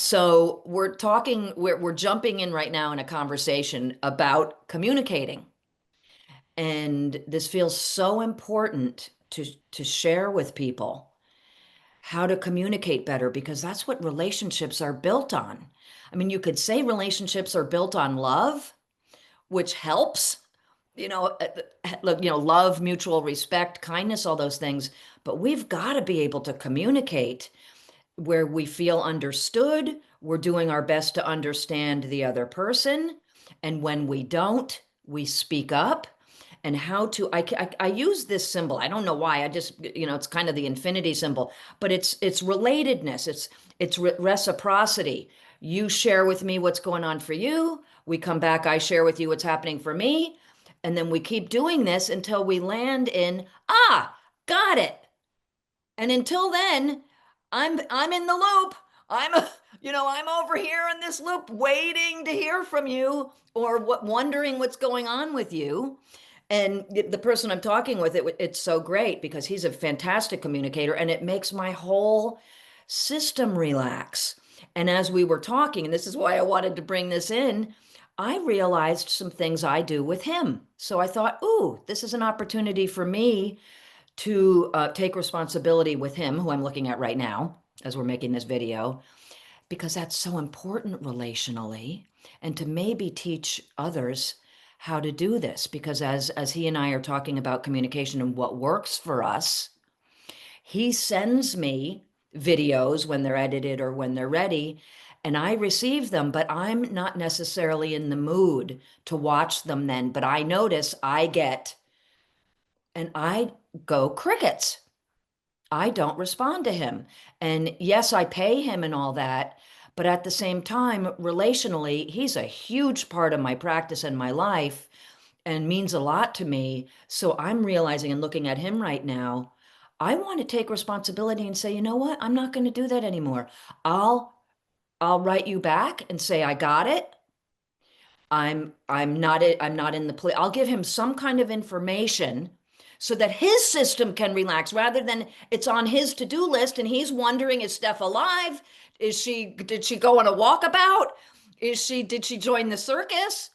So we're jumping in right now in a conversation about communicating. And this feels so important to share with people how to communicate better because that's what relationships are built on. I mean, you could say relationships are built on love, which helps, love, mutual respect, kindness, all those things. But we've got to be able to communicate where we feel understood, we're doing our best to understand the other person. And when we don't, we speak up. And how to, I use this symbol. I don't know why. I just, it's kind of the infinity symbol, but it's relatedness. It's reciprocity. You share with me what's going on for you. We come back, I share with you what's happening for me. And then we keep doing this until we land in, got it. And until then, I'm in the loop. I'm over here in this loop waiting to hear from you or wondering what's going on with you. And the person I'm talking with, it's so great because he's a fantastic communicator and it makes my whole system relax. And as we were talking, and this is why I wanted to bring this in, I realized some things I do with him. So I thought, ooh, this is an opportunity for me to take responsibility with him, who I'm looking at right now as we're making this video, because that's so important relationally, and to maybe teach others how to do this. Because as he and I are talking about communication and what works for us, he sends me videos when they're edited or when they're ready, and I receive them, but I'm not necessarily in the mood to watch them then. But I notice and I go crickets. I don't respond to him. And yes, I pay him and all that, but at the same time, relationally, he's a huge part of my practice and my life and means a lot to me. So I'm realizing and looking at him right now, I want to take responsibility and say, you know what? I'm not going to do that anymore. I'll I'll write you back and say I got it. I'm not in the play. I'll give him some kind of information so that his system can relax rather than it's on his to-do list and he's wondering, is Steph alive? Did she go on a walkabout? Did she join the circus?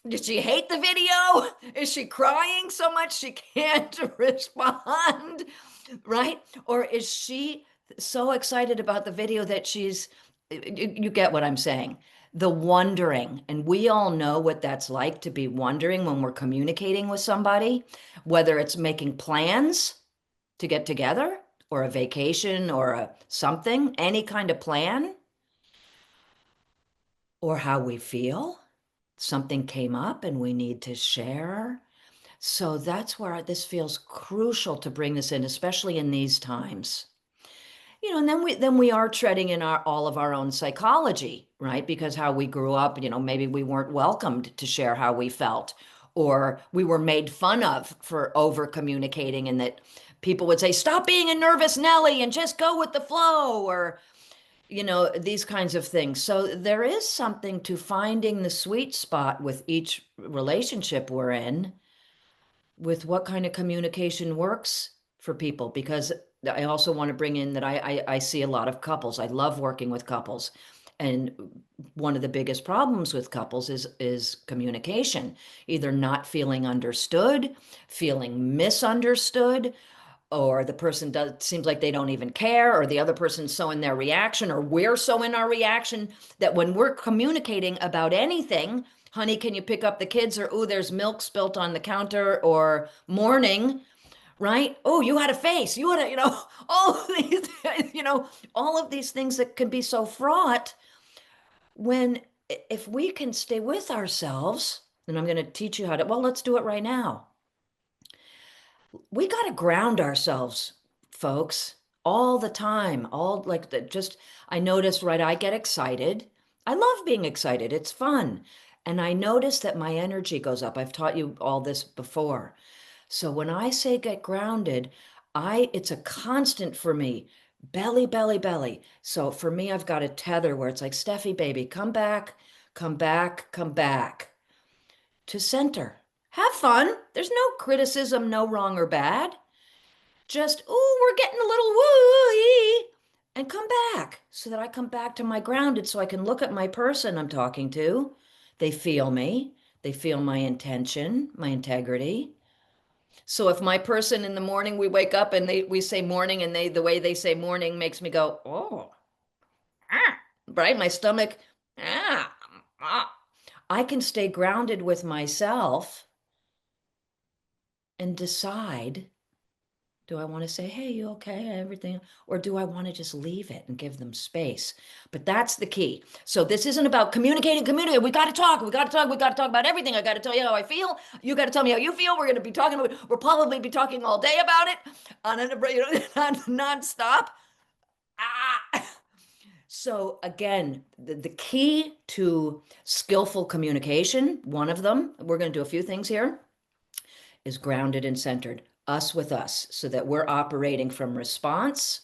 Did she hate the video? Is she crying so much she can't respond? Right? Or is she so excited about the video that you get what I'm saying? The wondering. And we all know what that's like to be wondering when we're communicating with somebody, whether it's making plans to get together or a vacation or something, any kind of plan, or how we feel. Something came up and we need to share. So that's where this feels crucial to bring this in, especially in these times. And then we are treading in all of our own psychology, right? Because how we grew up, maybe we weren't welcomed to share how we felt, or we were made fun of for over communicating, and that people would say, "Stop being a nervous Nelly and just go with the flow," or these kinds of things. So there is something to finding the sweet spot with each relationship we're in, with what kind of communication works for people. Because I also want to bring in that I see a lot of couples. I love working with couples. And one of the biggest problems with couples is communication, either not feeling understood, feeling misunderstood, or the person seems like they don't even care, or the other person's so in their reaction, or we're so in our reaction that when we're communicating about anything, honey, can you pick up the kids? Or, oh, there's milk spilt on the counter, or morning, right? Oh, you had a face. You had a, all of these, all of these things that can be so fraught when, if we can stay with ourselves, and I'm going to teach you how to, well, let's do it right now. We got to ground ourselves, folks, all the time. I notice, right? I get excited. I love being excited. It's fun. And I notice that my energy goes up. I've taught you all this before. So when I say get grounded, it's a constant for me. Belly, belly, belly. So for me, I've got a tether where it's like, Steffi, baby, come back, come back, come back to center. Have fun. There's no criticism, no wrong or bad. Just, oh, we're getting a little wooey. and come back so that I come back to my grounded so I can look at my person I'm talking to. They feel me. They feel my intention, my integrity. So if my person in the morning we wake up and we say morning and the way they say morning makes me go, oh, ah, right? My stomach, ah, ah. I can stay grounded with myself and decide, do I want to say, hey, you okay? Everything? Or do I want to just leave it and give them space? But that's the key. So this isn't about communicating, communicate. We got to talk. We got to talk. We got to talk about everything. I got to tell you how I feel. You got to tell me how you feel. We're going to be talking. We'll probably be talking all day about it on nonstop. Ah. So again, the key to skillful communication, one of them, we're going to do a few things here, is grounded and centered, us with us, so that we're operating from response,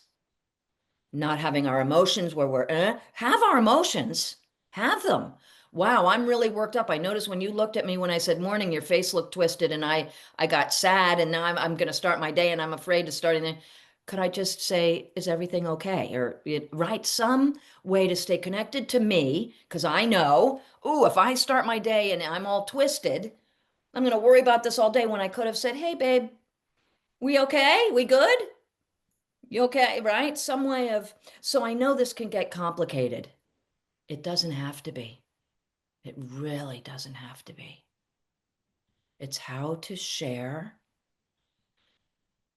not having our emotions where have our emotions, have them. Wow, I'm really worked up. I noticed when you looked at me when I said morning, your face looked twisted and I got sad and now I'm going to start my day and I'm afraid to start anything. Could I just say, is everything okay? Or write some way to stay connected to me because I know, ooh, if I start my day and I'm all twisted, I'm going to worry about this all day when I could have said, hey, babe, we okay? We good? You okay? Right? Some way of, so I know this can get complicated. It doesn't have to be. It really doesn't have to be. It's how to share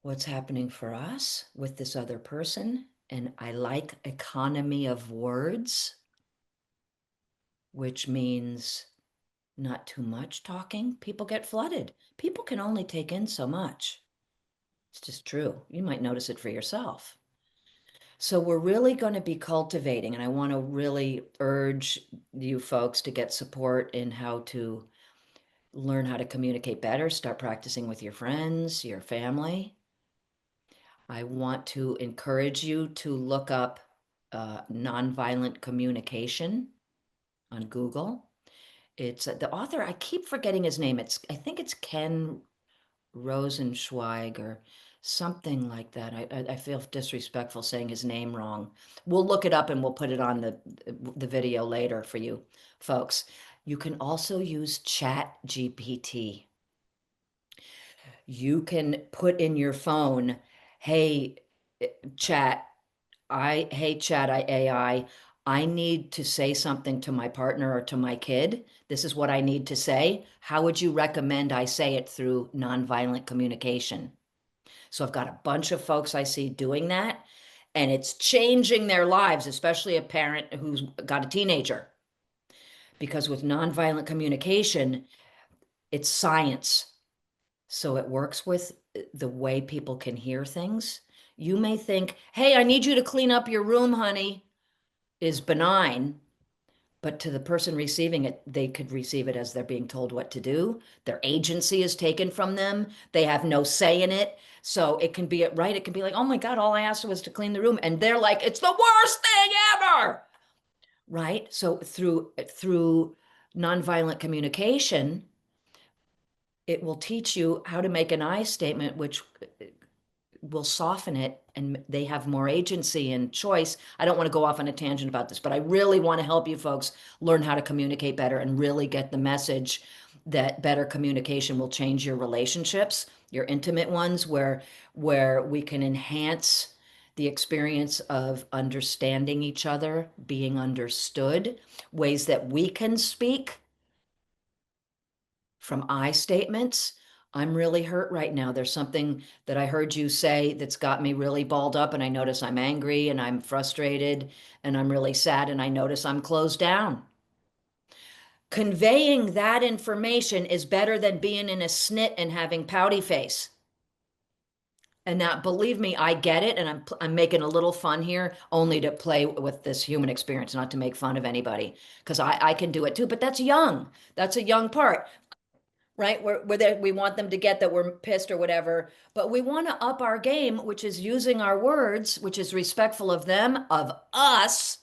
what's happening for us with this other person. And I like economy of words, which means not too much talking. People get flooded. People can only take in so much. It's just true. You might notice it for yourself. So we're really going to be cultivating, and I want to really urge you folks to get support in how to learn how to communicate better, start practicing with your friends, your family. I want to encourage you to look up nonviolent communication on Google. It's the author, I keep forgetting his name. I think it's Ken Rosenzweig or something like that. I feel disrespectful saying his name wrong. We'll look it up and we'll put it on the video later for you folks. You can also use Chat GPT. You can put in your phone, hey, chat, hey, chat, I need to say something to my partner or to my kid. This is what I need to say. How would you recommend I say it through nonviolent communication? So I've got a bunch of folks I see doing that, and it's changing their lives, especially a parent who's got a teenager. Because with nonviolent communication, it's science. So it works with the way people can hear things. You may think, hey, I need you to clean up your room, honey, is benign. But to the person receiving it, they could receive it as they're being told what to do. Their agency is taken from them. They have no say in it. So it can be right. It can be like, oh my God, all I asked was to clean the room. And they're like, it's the worst thing ever. Right? So through nonviolent communication, it will teach you how to make an I statement, which will soften it and they have more agency and choice. I don't want to go off on a tangent about this, but I really want to help you folks learn how to communicate better and really get the message that better communication will change your relationships, your intimate ones, where we can enhance the experience of understanding each other, being understood, ways that we can speak from I statements. I'm really hurt right now. There's something that I heard you say that's got me really balled up, and I notice I'm angry and I'm frustrated and I'm really sad, and I notice I'm closed down. Conveying that information is better than being in a snit and having pouty face. And now, believe me, I get it, and I'm making a little fun here, only to play with this human experience, not to make fun of anybody, because I can do it too. But that's young. That's a young part. Right? We want them to get that we're pissed or whatever, but we want to up our game, which is using our words, which is respectful of them, of us.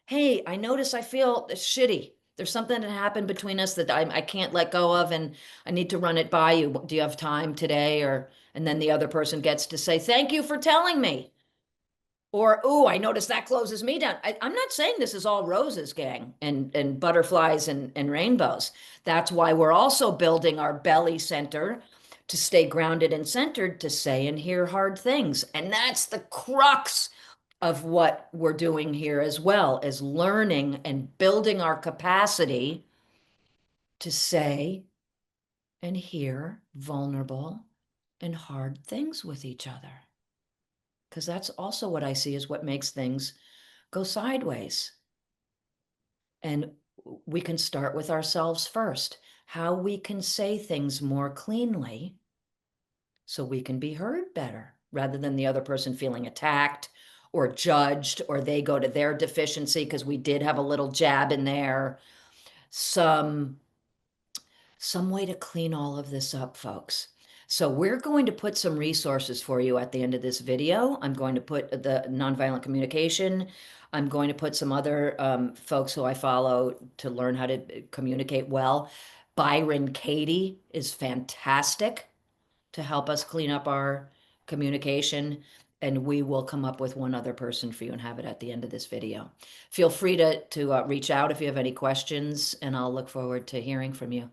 Hey, I notice I feel shitty. There's something that happened between us that I can't let go of, and I need to run it by you. Do you have time today? And then the other person gets to say, thank you for telling me. Or, ooh, I noticed that closes me down. I'm not saying this is all roses, gang, and butterflies and rainbows. That's why we're also building our belly center to stay grounded and centered to say and hear hard things. And that's the crux of what we're doing here as well, as learning and building our capacity to say and hear vulnerable and hard things with each other. Because that's also what I see is what makes things go sideways. And we can start with ourselves first, how we can say things more cleanly so we can be heard better rather than the other person feeling attacked or judged, or they go to their deficiency because we did have a little jab in there. Some some way to clean all of this up, folks. So we're going to put some resources for you at the end of this video. I'm going to put the nonviolent communication. I'm going to put some other folks who I follow to learn how to communicate well. Byron Katie is fantastic to help us clean up our communication. And we will come up with one other person for you and have it at the end of this video. Feel free to reach out if you have any questions, and I'll look forward to hearing from you.